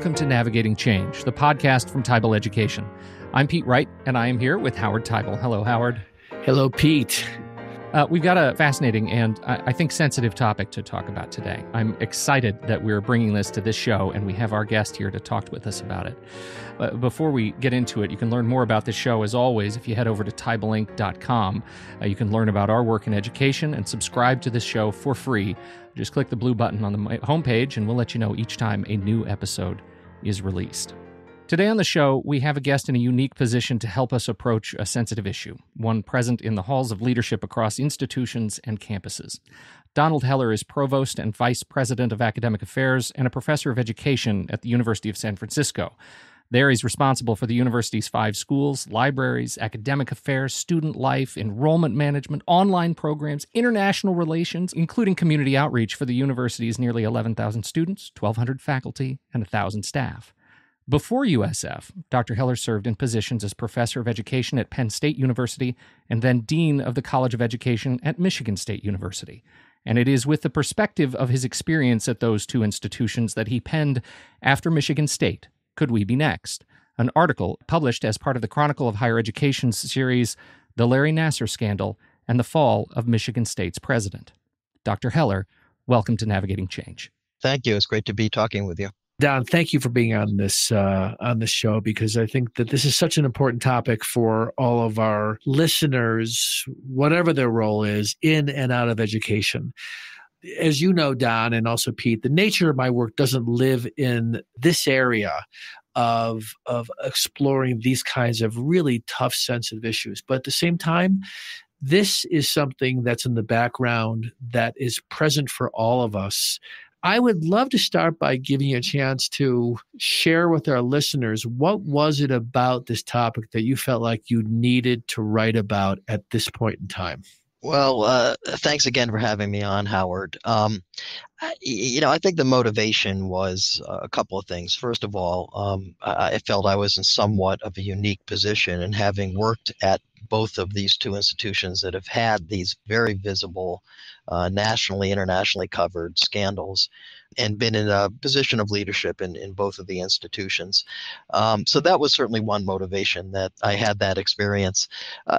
welcome to Navigating Change, the podcast from Tybal Education. I'm Pete Wright, and I am here with Howard Tybal. Hello, Howard. Hello, Pete. We've got a fascinating and I think sensitive topic to talk about today. I'm excited that we're bringing this to this show, and we have our guest here to talk with us about it. Before we get into it, you can learn more about this show, as always, if you head over to tybalinc.com. You can learn about our work in education and subscribe to this show for free. Just click the blue button on the homepage, and we'll let you know each time a new episode is released. Today on the show, we have a guest in a unique position to help us approach a sensitive issue, one present in the halls of leadership across institutions and campuses. Donald Heller is Provost and Vice President of Academic Affairs and a Professor of Education at the University of San Francisco. There, he's responsible for the university's 5 schools, libraries, academic affairs, student life, enrollment management, online programs, international relations, including community outreach for the university's nearly 11,000 students, 1,200 faculty, and 1,000 staff. Before USF, Dr. Heller served in positions as Professor of Education at Penn State University and then Dean of the College of Education at Michigan State University. And it is with the perspective of his experience at those two institutions that he penned After Michigan State, Could We Be Next?, an article published as part of the Chronicle of Higher Education series, The Larry Nassar Scandal and the Fall of Michigan State's President. Dr. Heller, welcome to Navigating Change. Thank you. It's great to be talking with you. Don, thank you for being on this show, because I think that this is such an important topic for all of our listeners, whatever their role is in and out of education. As you know, Don, and also Pete, the nature of my work doesn't live in this area of exploring these kinds of really tough, sensitive issues. But at the same time, this is something that's in the background that is present for all of us. I would love to start by giving you a chance to share with our listeners, what was it about this topic that you felt like you needed to write about at this point in time? Well, thanks again for having me on, Howard. I think the motivation was a couple of things. First of all, I felt I was in somewhat of a unique position, and having worked at both of these two institutions that have had these very visible, nationally, internationally covered scandals, and been in a position of leadership in both of the institutions. So that was certainly one motivation, that I had that experience.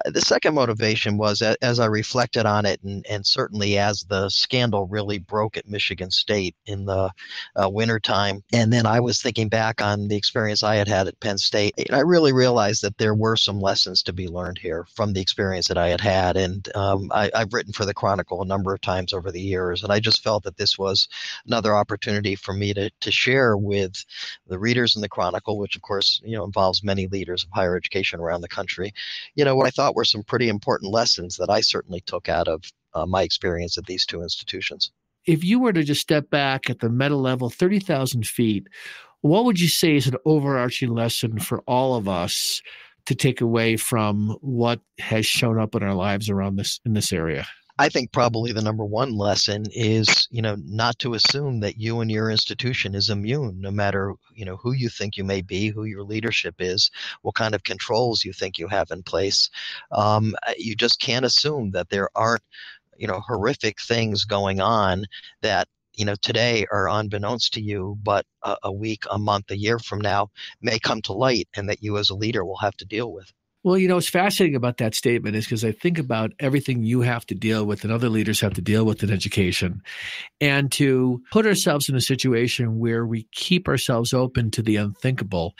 The second motivation was, as I reflected on it, and certainly as the scandal really broke at Michigan State in the wintertime, and then I was thinking back on the experience I had at Penn State, and I really realized that there were some lessons to be learned here from the experience that I had. And I've written for the Chronicle a number of times over the years, and I just felt that this was another opportunity for me to share with the readers in the Chronicle, which of course involves many leaders of higher education around the country, what I thought were some pretty important lessons that I certainly took out of my experience at these two institutions. If you were to just step back at the meta level, 30,000 feet, what would you say is an overarching lesson for all of us to take away from what has shown up in our lives around this, in this area? I think probably the number one lesson is, not to assume that you and your institution is immune, no matter, who you think you may be, who your leadership is, what kind of controls you think you have in place. You just can't assume that there aren't, horrific things going on that, today are unbeknownst to you, but a week, a month, a year from now may come to light, and that you as a leader will have to deal with. Well, what's fascinating about that statement is because I think about everything you have to deal with and other leaders have to deal with in education. And to put ourselves in a situation where we keep ourselves open to the unthinkable,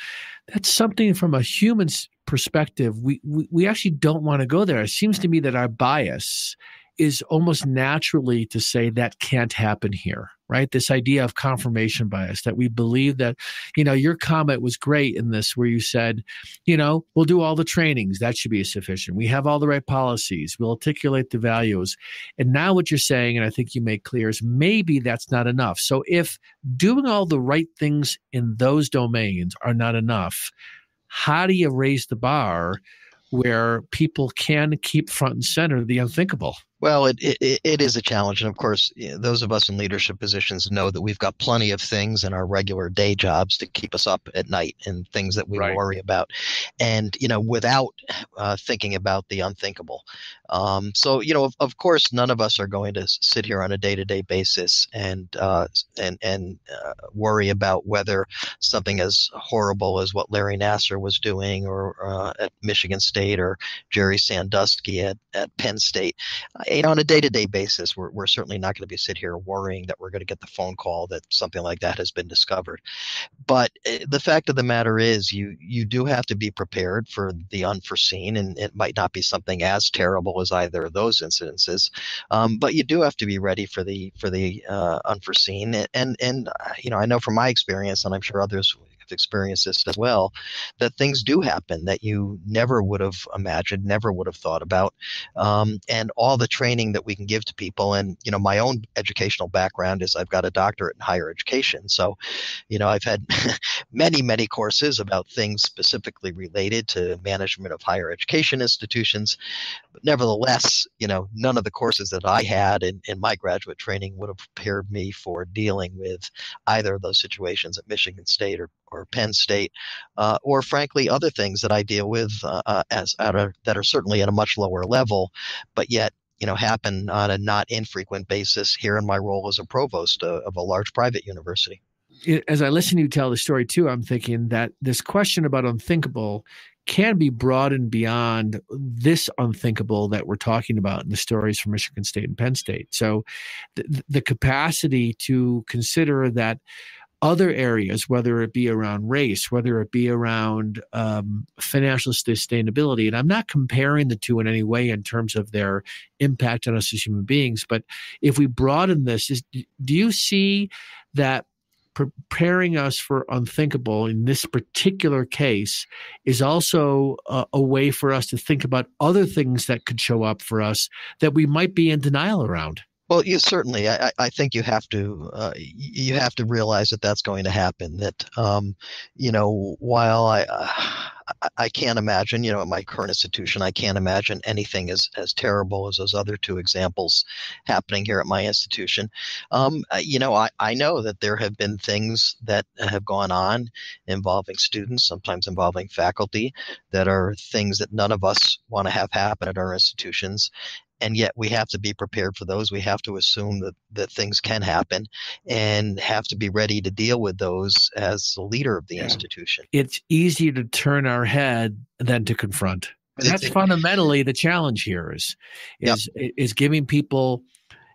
that's something from a human perspective, we actually don't want to go there. It seems to me that our bias is almost naturally to say that can't happen here, right? This idea of confirmation bias, that we believe that, your comment was great in this, where you said, we'll do all the trainings. That should be sufficient. We have all the right policies. We'll articulate the values. And now what you're saying, and I think you make clear, is maybe that's not enough. So if doing all the right things in those domains are not enough, how do you raise the bar where people can keep front and center the unthinkable? Well, it is a challenge. And of course, those of us in leadership positions know that we've got plenty of things in our regular day jobs to keep us up at night and things that we Right. worry about. And, without thinking about the unthinkable. So, of course, none of us are going to sit here on a day-to-day basis and worry about whether something as horrible as what Larry Nassar was doing or at Michigan State or Jerry Sandusky at Penn State on a day-to-day basis, we're certainly not going to be sit here worrying that we're going to get the phone call that something like that has been discovered. But the fact of the matter is, you do have to be prepared for the unforeseen, and it might not be something as terrible as either of those incidences, but you do have to be ready for the unforeseen. And I know from my experience, and I'm sure others have experienced this as well, that things do happen that you never would have imagined, never would have thought about, and all the training that we can give to people. And my own educational background is I've got a doctorate in higher education, so I've had many courses about things specifically related to management of higher education institutions. But nevertheless, none of the courses that I had in my graduate training would have prepared me for dealing with either of those situations at Michigan State or Penn State, or frankly, other things that I deal with that are certainly at a much lower level, but yet happen on a not infrequent basis here in my role as a provost of a large private university. As I listen to you tell the story too, I'm thinking that this question about unthinkable can be broadened beyond this unthinkable that we're talking about in the stories from Michigan State and Penn State. So the capacity to consider that other areas, whether it be around race, whether it be around financial sustainability, and I'm not comparing the two in any way in terms of their impact on us as human beings, but if we broaden this, do you see that preparing us for unthinkable in this particular case is also a way for us to think about other things that could show up for us that we might be in denial around? Well, you certainly. I think you have to realize that that's going to happen. That while I can't imagine, at my current institution, I can't imagine anything as terrible as those other two examples happening here at my institution. I know that there have been things that have gone on involving students, sometimes involving faculty, that are things that none of us want to have happen at our institutions. And yet we have to be prepared for those. We have to assume that things can happen and have to be ready to deal with those as the leader of the institution. It's easier to turn our head than to confront. And that's fundamentally the challenge here is giving people,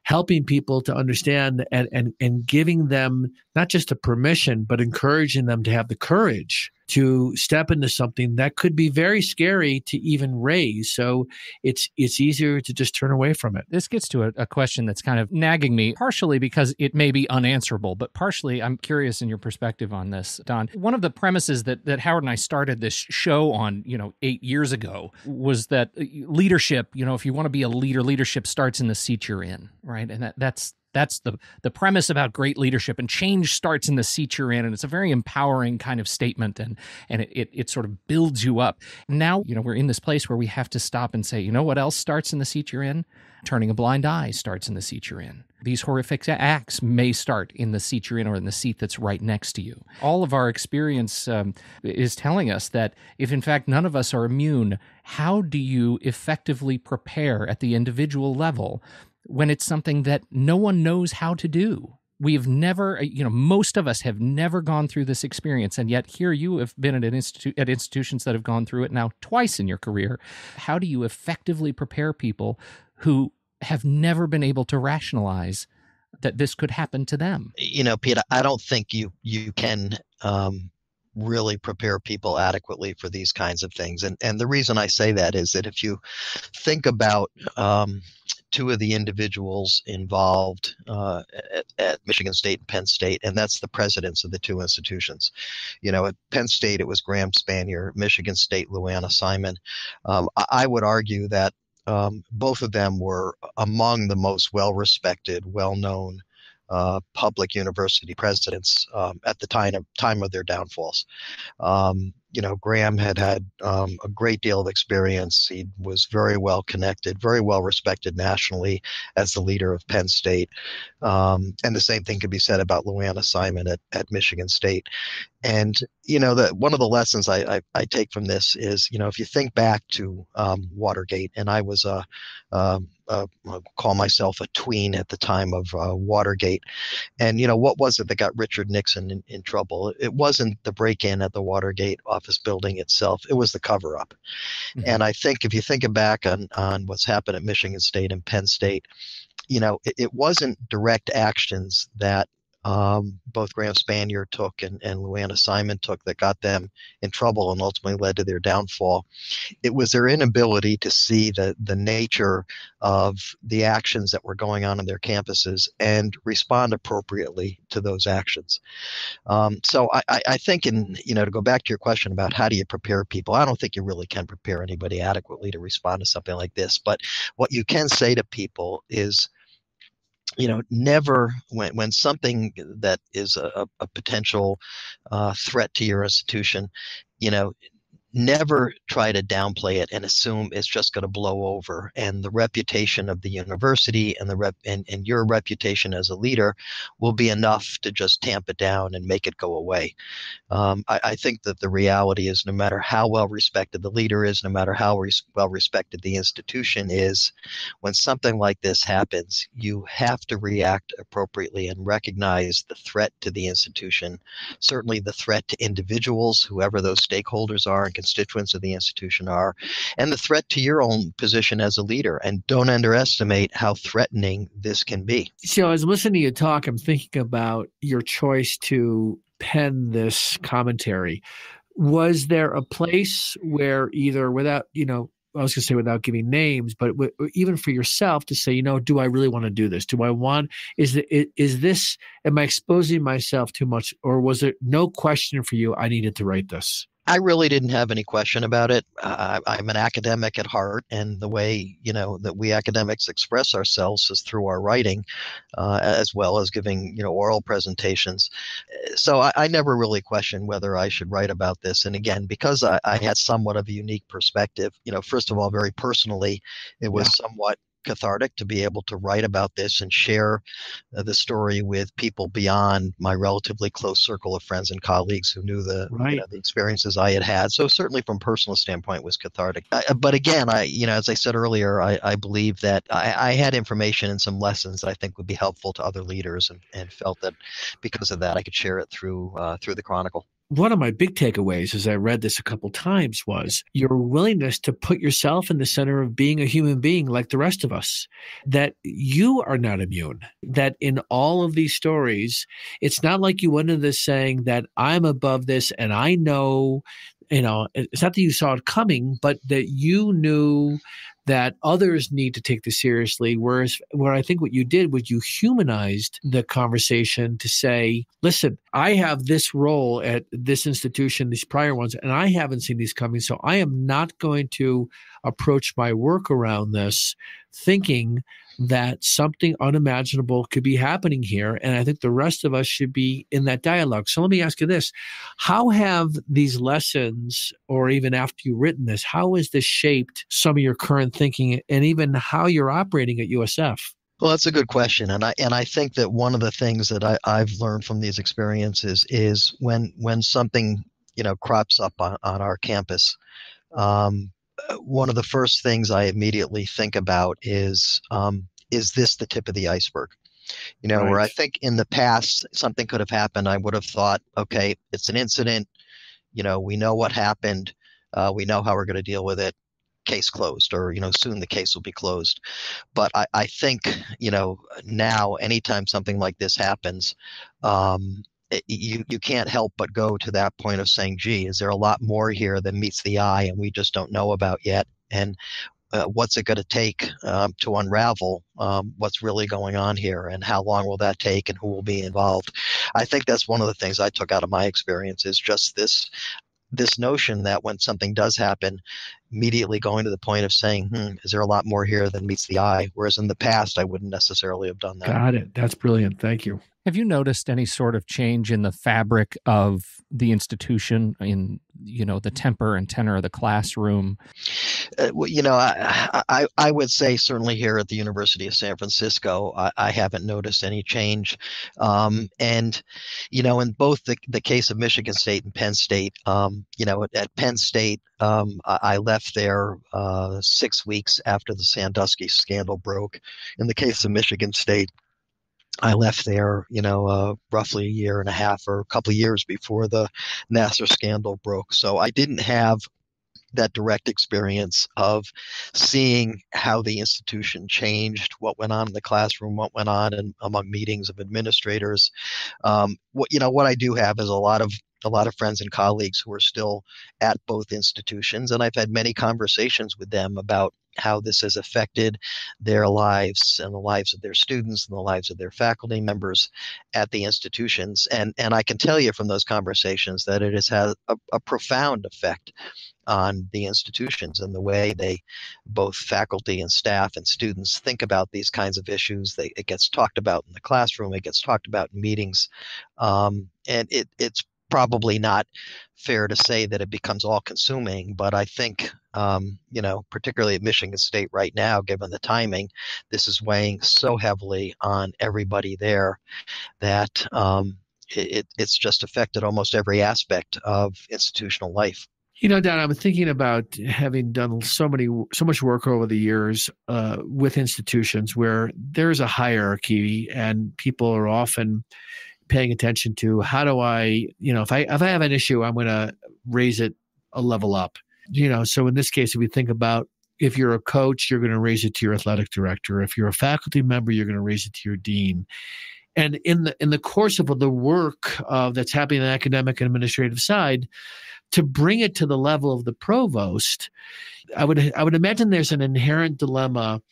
helping people to understand and giving them not just a permission, but encouraging them to have the courage to step into something that could be very scary to even raise. So it's easier to just turn away from it. This gets to a question that's kind of nagging me, partially because it may be unanswerable, but partially I'm curious in your perspective on this, Don. One of the premises that Howard and I started this show on, 8 years ago was that leadership, if you want to be a leader, leadership starts in the seat you're in, right? And that's the premise about great leadership, and change starts in the seat you're in. And it's a very empowering kind of statement, and it sort of builds you up. Now, we're in this place where we have to stop and say, what else starts in the seat you're in? Turning a blind eye starts in the seat you're in. These horrific acts may start in the seat you're in or in the seat that's right next to you. All of our experience is telling us that if, in fact, none of us are immune, how do you effectively prepare at the individual level when it's something that no one knows how to do? We have never, most of us have never gone through this experience, and yet here you have been at institutions that have gone through it now twice in your career. How do you effectively prepare people who have never been able to rationalize that this could happen to them? Pete, I don't think you can really prepare people adequately for these kinds of things. And the reason I say that is that if you think about two of the individuals involved at Michigan State and Penn State, and that's the presidents of the two institutions. At Penn State, it was Graham Spanier. Michigan State, Luana Simon. I would argue that both of them were among the most well-respected, well-known public university presidents at the time of their downfalls. Graham had a great deal of experience. He was very well connected, very well respected nationally as the leader of Penn State. And the same thing could be said about Luanna Simon at Michigan State. And, one of the lessons I take from this is, if you think back to Watergate, and I was I'll call myself a tween at the time of Watergate. And, what was it that got Richard Nixon in trouble? It wasn't the break-in at the Watergate office building itself. It was the cover-up. Mm-hmm. And I think if you think back on what's happened at Michigan State and Penn State, it wasn't direct actions that both Graham Spanier took and Luanna Simon took that got them in trouble and ultimately led to their downfall. It was their inability to see the nature of the actions that were going on in their campuses and respond appropriately to those actions. So I think, to go back to your question about how do you prepare people, I don't think you really can prepare anybody adequately to respond to something like this. But what you can say to people is, never when something that is a potential threat to your institution, never try to downplay it and assume it's just going to blow over. And the reputation of the university and and your reputation as a leader will be enough to just tamp it down and make it go away. I think that the reality is, no matter how well respected the leader is, no matter how well respected the institution is, when something like this happens, you have to react appropriately and recognize the threat to the institution, certainly the threat to individuals, whoever those stakeholders are and constituents of the institution are, and the threat to your own position as a leader. And don't underestimate how threatening this can be. So as I'm listening to you talk, I'm thinking about your choice to pen this commentary. Was there a place where either without, I was going to say without giving names, but even for yourself to say, do I really want to do this? Do I want, am I exposing myself too much? Or was there no question for you, I needed to write this? I really didn't have any question about it. I'm an academic at heart, and the way, that we academics express ourselves is through our writing, as well as giving, oral presentations. So I never really questioned whether I should write about this. And again, because I had somewhat of a unique perspective, first of all, very personally, it was somewhat cathartic to be able to write about this and share the story with people beyond my relatively close circle of friends and colleagues who knew the experiences I had had. So certainly from a personal standpoint, it was cathartic. But again, as I said earlier, I believe that I had information and some lessons that I think would be helpful to other leaders, and felt that because of that, I could share it through the Chronicle. One of my big takeaways as I read this a couple times was your willingness to put yourself in the center of being a human being like the rest of us, that you are not immune, that in all of these stories, it's not like you went into this saying that I'm above this and I know, it's not that you saw it coming, but that you knew that others need to take this seriously. Whereas I think what you did was you humanized the conversation to say, listen, I have this role at this institution, these prior ones, and I haven't seen these coming. So I am not going to approach my work around this thinking that something unimaginable could be happening here. And I think the rest of us should be in that dialogue. So let me ask you this. How have these lessons, or even after you've written this, how has this shaped some of your current thinking and even how you're operating at USF? Well, that's a good question. And I think that one of the things that I've learned from these experiences is when something, crops up on our campus, one of the first things I immediately think about is this the tip of the iceberg? Right. Where I think in the past something could have happened, I would have thought, okay, it's an incident. We know what happened. We know how we're going to deal with it. Case closed, or soon the case will be closed. But I think now anytime something like this happens, you can't help but go to that point of saying, gee, is there a lot more here than meets the eye and we just don't know about yet? And what's it going to take to unravel what's really going on here, and how long will that take, and who will be involved? I think that's one of the things I took out of my experience, is just this this notion that when something does happen, immediately going to the point of saying, is there a lot more here than meets the eye? Whereas in the past, I wouldn't necessarily have done that. Got it. That's brilliant. Thank you. Have you noticed any sort of change in the fabric of the institution, in the temper and tenor of the classroom? I would say certainly here at the University of San Francisco, I haven't noticed any change. And in both the case of Michigan State and Penn State, at Penn State, I left there 6 weeks after the Sandusky scandal broke. In the case of Michigan State, I left there, roughly a year and a half or a couple of years before the Nassar scandal broke. So I didn't have that direct experience of seeing how the institution changed, what went on in the classroom, what went on among meetings of administrators. What I do have is a lot of friends and colleagues who are still at both institutions, and I've had many conversations with them about how this has affected their lives and the lives of their students and the lives of their faculty members at the institutions. And I can tell you from those conversations that it has had a profound effect on the institutions and the way both faculty and staff and students think about these kinds of issues. It gets talked about in the classroom, it gets talked about in meetings, and it's probably not fair to say that it becomes all consuming, but I think, particularly at Michigan State right now, given the timing, this is weighing so heavily on everybody there that it's just affected almost every aspect of institutional life. Don, I'm thinking about having done so much work over the years with institutions where there's a hierarchy and people are often paying attention to how do I, if I have an issue, I'm going to raise it a level up. So in this case, if we think about, if you're a coach, you're going to raise it to your athletic director. If you're a faculty member, you're going to raise it to your dean. And in the course of the work that's happening on the academic and administrative side, to bring it to the level of the provost, I would imagine there's an inherent dilemma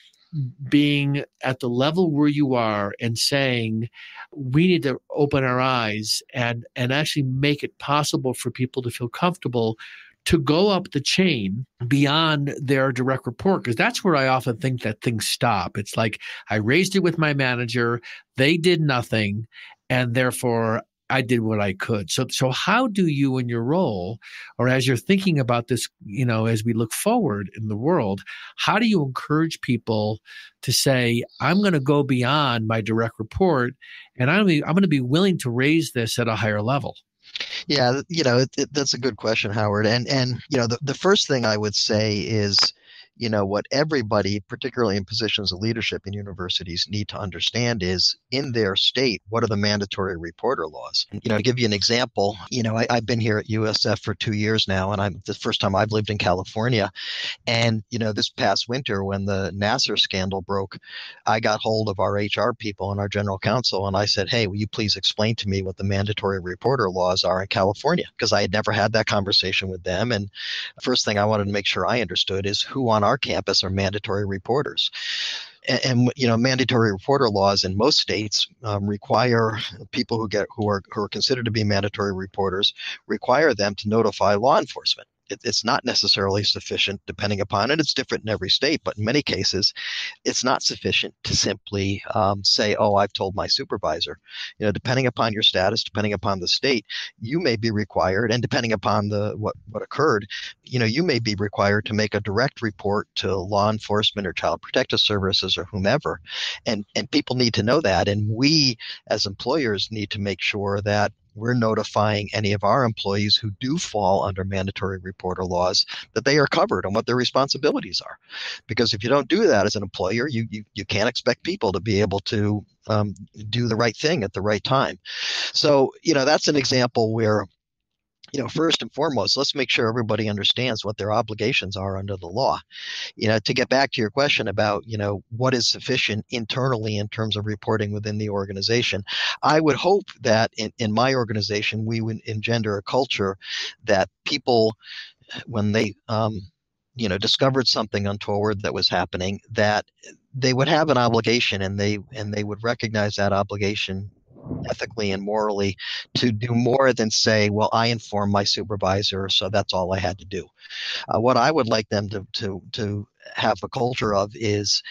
being at the level where you are and saying, we need to open our eyes and actually make it possible for people to feel comfortable to go up the chain beyond their direct report. Because that's where I often think that things stop. It's like, I raised it with my manager, they did nothing, and therefore I did what I could. So how do you, in your role, or as you're thinking about this, as we look forward in the world, how do you encourage people to say, I'm going to go beyond my direct report, and I'm going to be willing to raise this at a higher level? Yeah, that's a good question, Howard. And the first thing I would say is, what everybody, particularly in positions of leadership in universities, need to understand is, in their state, what are the mandatory reporter laws? And, to give you an example, I've been here at USF for 2 years now, and the first time I've lived in California. And, this past winter when the Nassar scandal broke, I got hold of our HR people and our general counsel, and I said, hey, will you please explain to me what the mandatory reporter laws are in California? Because I had never had that conversation with them. And the first thing I wanted to make sure I understood is who on our campus are mandatory reporters. And mandatory reporter laws in most states require people who are considered to be mandatory reporters, require them to notify law enforcement. It's not necessarily sufficient, depending upon it. It's different in every state, but in many cases, it's not sufficient to simply say, "Oh, I've told my supervisor." Depending upon your status, depending upon the state, you may be required, and depending upon what occurred, you may be required to make a direct report to law enforcement or child protective services or whomever, and people need to know that, and we as employers need to make sure that we're notifying any of our employees who do fall under mandatory reporter laws that they are covered and what their responsibilities are. Because if you don't do that as an employer, you can't expect people to be able to do the right thing at the right time. So, that's an example where, first and foremost, let's make sure everybody understands what their obligations are under the law. To get back to your question about, what is sufficient internally in terms of reporting within the organization, I would hope that in my organization, we would engender a culture that people, when they, discovered something untoward that was happening, that they would have an obligation and they would recognize that obligation ethically and morally to do more than say, well, I informed my supervisor, so that's all I had to do. What I would like them to have a culture of is,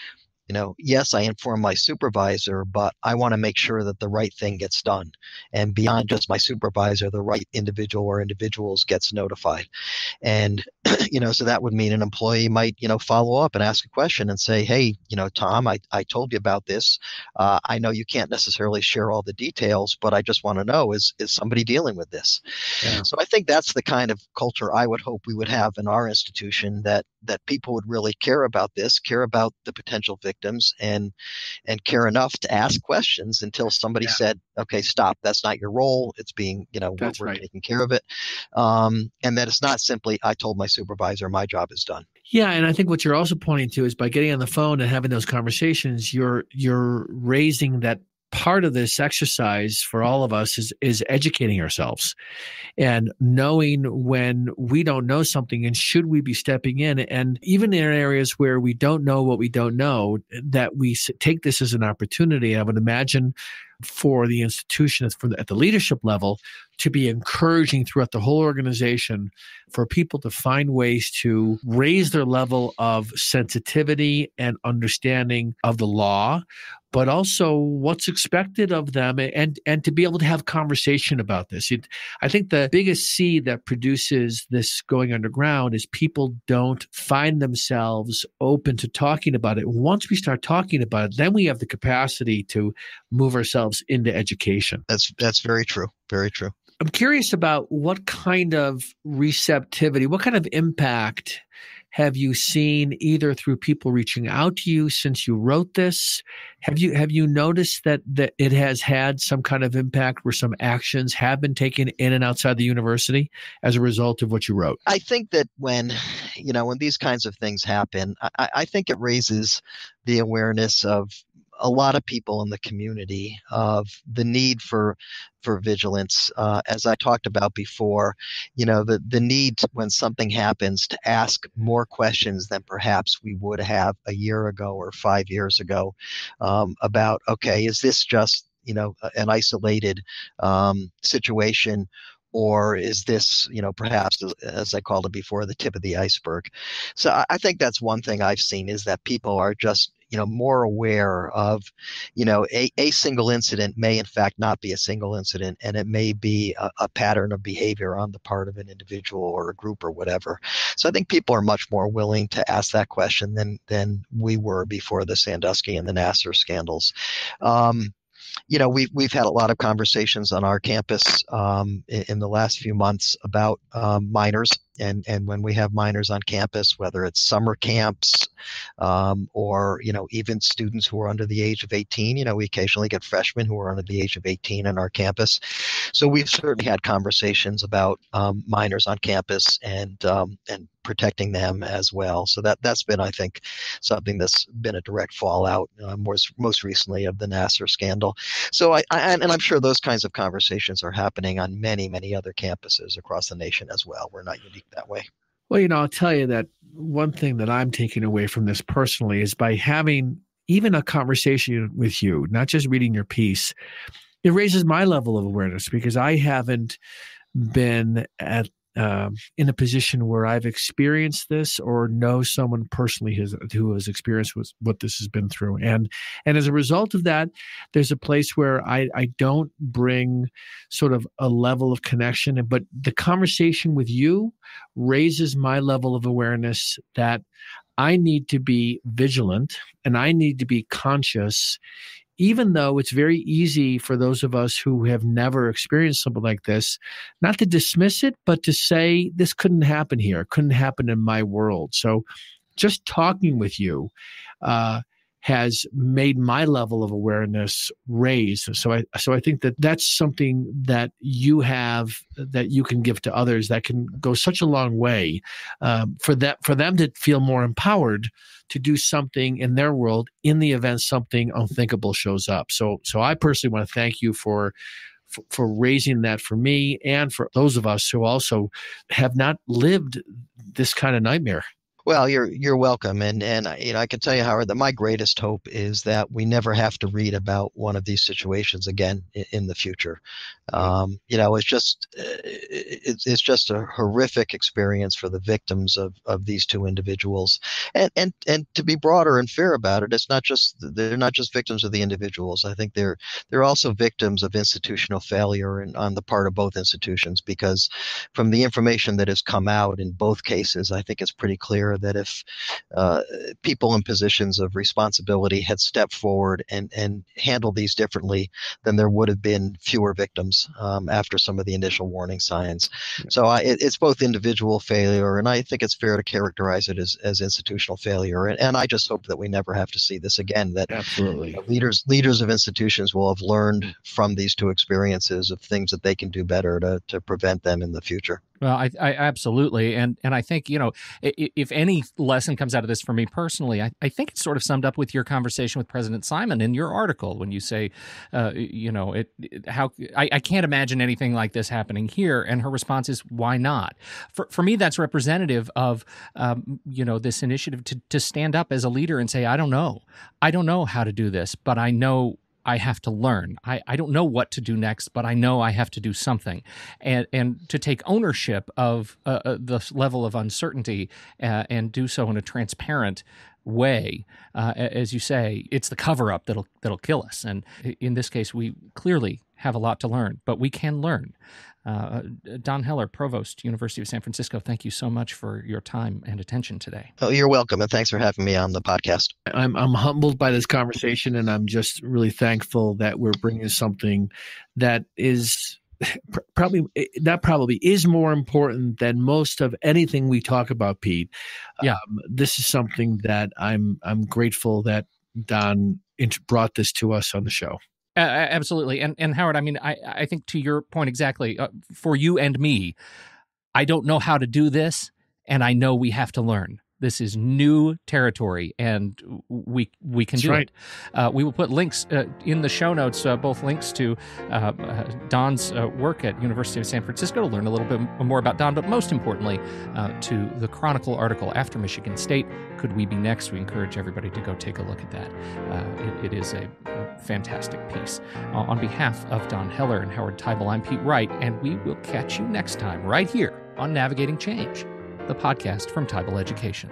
yes, I inform my supervisor, but I want to make sure that the right thing gets done. And beyond just my supervisor, the right individual or individuals gets notified. And, so that would mean an employee might, follow up and ask a question and say, hey, Tom, I told you about this. I know you can't necessarily share all the details, but I just want to know, is somebody dealing with this? Yeah. So I think that's the kind of culture I would hope we would have in our institution, that people would really care about this, care about the potential victims, and care enough to ask questions until somebody said, okay, stop, that's not your role. It's being, we're taking care of it. And that it's not simply, I told my supervisor, my job is done. Yeah, and I think what you're also pointing to is by getting on the phone and having those conversations, you're raising that part of this exercise for all of us is educating ourselves and knowing when we don't know something and should we be stepping in. And even in areas where we don't know what we don't know, that we take this as an opportunity. I would imagine for the institution at the leadership level to be encouraging throughout the whole organization for people to find ways to raise their level of sensitivity and understanding of the law, but also what's expected of them, and to be able to have conversation about this. I think the biggest seed that produces this going underground is people don't find themselves open to talking about it. Once we start talking about it, then we have the capacity to move ourselves into education. That's very true. Very true. I'm curious about what kind of receptivity, what kind of impact have you seen either through people reaching out to you since you wrote this? Have you noticed that it has had some kind of impact where some actions have been taken in and outside the university as a result of what you wrote? I think that when these kinds of things happen, I think it raises the awareness of a lot of people in the community of the need for vigilance. As I talked about before, the need when something happens to ask more questions than perhaps we would have a year ago or 5 years ago about, okay, is this just, an isolated situation? Or is this, perhaps, as I called it before, the tip of the iceberg? So I think that's one thing I've seen, is that people are just, more aware of, a single incident may in fact not be a single incident, and it may be a pattern of behavior on the part of an individual or a group or whatever. So I think people are much more willing to ask that question than we were before the Sandusky and the Nassar scandals. We've had a lot of conversations on our campus in the last few months about minors. And when we have minors on campus, whether it's summer camps or, even students who are under the age of 18, we occasionally get freshmen who are under the age of 18 on our campus. So we've certainly had conversations about minors on campus and protecting them as well. So that's been, I think, something that's been a direct fallout most recently of the Nassar scandal. So I'm sure those kinds of conversations are happening on many, many other campuses across the nation as well. We're not unique that way. Well, I'll tell you that one thing that I'm taking away from this personally is by having even a conversation with you, not just reading your piece, it raises my level of awareness because I haven't been in a position where I've experienced this or know someone personally who has experienced what this has been through. And as a result of that, there's a place where I don't bring sort of a level of connection, but the conversation with you raises my level of awareness that I need to be vigilant and I need to be conscious, even though it's very easy for those of us who have never experienced something like this, not to dismiss it, but to say, this couldn't happen here. It couldn't happen in my world. So just talking with you has made my level of awareness raise. So I think that that's something that you have that you can give to others that can go such a long way for them to feel more empowered to do something in their world in the event something unthinkable shows up. So I personally want to thank you for raising that for me and for those of us who also have not lived this kind of nightmare. Well, you're welcome, and I can tell you, Howard, that my greatest hope is that we never have to read about one of these situations again in the future. It's just a horrific experience for the victims of these two individuals, and to be broader and fair about it, they're not just victims of the individuals. I think they're also victims of institutional failure and on the part of both institutions, because from the information that has come out in both cases, I think it's pretty clear that if people in positions of responsibility had stepped forward and handled these differently, then there would have been fewer victims after some of the initial warning signs. So it's both individual failure, and I think it's fair to characterize it as institutional failure. And I just hope that we never have to see this again, that Absolutely. leaders of institutions will have learned from these two experiences of things that they can do better to prevent them in the future. Well, I absolutely, and I think, if any lesson comes out of this for me personally, I think it's sort of summed up with your conversation with President Simon in your article when you say, I can't imagine anything like this happening here, and her response is, why not? For me, that's representative of this initiative to stand up as a leader and say, I don't know how to do this, but I know I have to learn. I don't know what to do next, but I know I have to do something. And to take ownership of the level of uncertainty and do so in a transparent way. As you say, it's the cover-up that'll kill us. And in this case, we clearly have a lot to learn, but we can learn. Don Heller, Provost, University of San Francisco, thank you so much for your time and attention today. Oh, you're welcome, and thanks for having me on the podcast. I'm humbled by this conversation, and I'm just really thankful that we're bringing something that is probably is more important than most of anything we talk about, Pete. Yeah. This is something that I'm grateful that Don brought this to us on the show. Absolutely. And Howard, I mean, I think to your point exactly, for you and me, I don't know how to do this, and I know we have to learn. This is new territory, and we can do it. We will put links in the show notes, both links to Don's work at University of San Francisco to learn a little bit more about Don, but most importantly, to the Chronicle article, After Michigan State, Could We Be Next? We encourage everybody to go take a look at that. It is a fantastic piece. On behalf of Don Heller and Howard Teibel, I'm Pete Wright, and we will catch you next time right here on Navigating Change, the podcast from Teibel Education.